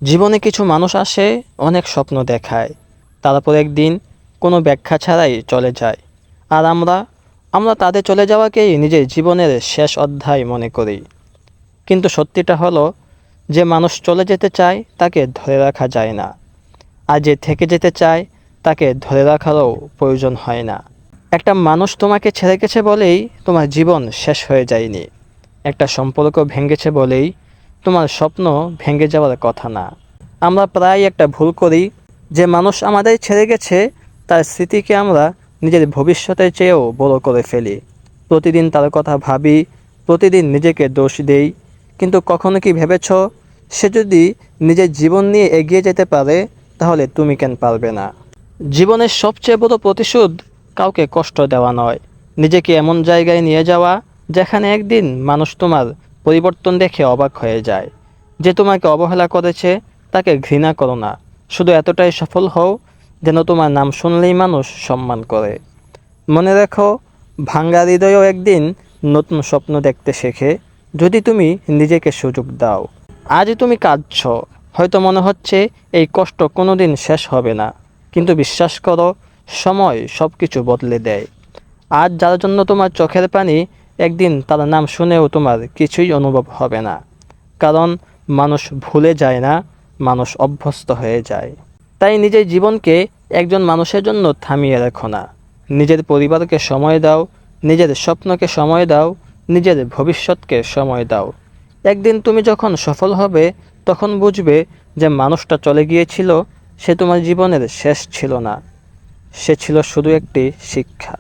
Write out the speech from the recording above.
জীবনে কিছু মানুষ আসে, অনেক স্বপ্ন দেখায়, তারপর একদিন কোনো ব্যাখ্যা ছাড়াই চলে যায়। আর আমরা তাদের চলে যাওয়াকেই নিজের জীবনের শেষ অধ্যায় মনে করি। কিন্তু সত্যিটা হলো, যে মানুষ চলে যেতে চায় তাকে ধরে রাখা যায় না, আর যে থেকে যেতে চায় তাকে ধরে রাখারও প্রয়োজন হয় না। একটা মানুষ তোমাকে ছেড়ে গেছে বলেই তোমার জীবন শেষ হয়ে যায়নি। একটা সম্পর্ক ভেঙেছে বলেই তোমার স্বপ্ন ভেঙে যাওয়ার কথা না। আমরা প্রায় একটা ভুল করি, যে মানুষ আমাদের ছেড়ে গেছে তার স্মৃতিকে আমরা নিজের ভবিষ্যতের চেয়েও বড় করে ফেলি। প্রতিদিন তার কথা ভাবি, প্রতিদিন নিজেকে দোষ দেই। কিন্তু কখনো কি ভেবেছ, সে যদি নিজের জীবন নিয়ে এগিয়ে যেতে পারে, তাহলে তুমি কেন পারবে না? জীবনের সবচেয়ে বড় প্রতিশোধ কাউকে কষ্ট দেওয়া নয়, নিজেকে এমন জায়গায় নিয়ে যাওয়া যেখানে একদিন মানুষ তোমার পরিবর্তন দেখে অবাক হয়ে যায়। যে তোমাকে অবহেলা করেছে তাকে ঘৃণা করো না, শুধু এতটাই সফল হও যেন তোমার নাম শুনলেই মানুষ সম্মান করে। মনে রেখো, ভাঙ্গা হৃদয়ও একদিন নতুন স্বপ্ন দেখতে শেখে, যদি তুমি নিজেকে সুযোগ দাও। আজ তুমি কাঁদছ, হয়তো মনে হচ্ছে এই কষ্ট কোনোদিন শেষ হবে না। কিন্তু বিশ্বাস করো, সময় সব কিছু বদলে দেয়। আজ যার জন্য তোমার চোখের পানি, একদিন তার নাম শুনেও তোমার কিছুই অনুভব হবে না। কারণ মানুষ ভুলে যায় না, মানুষ অভ্যস্ত হয়ে যায়। তাই নিজের জীবনকে একজন মানুষের জন্য থামিয়ে রেখো না। নিজের পরিবারকে সময় দাও, নিজের স্বপ্নকে সময় দাও, নিজের ভবিষ্যৎকে সময় দাও। একদিন তুমি যখন সফল হবে, তখন বুঝবে যে মানুষটা চলে গিয়েছিল, সে তোমার জীবনের শেষ ছিল না, সে ছিল শুধু একটি শিক্ষা।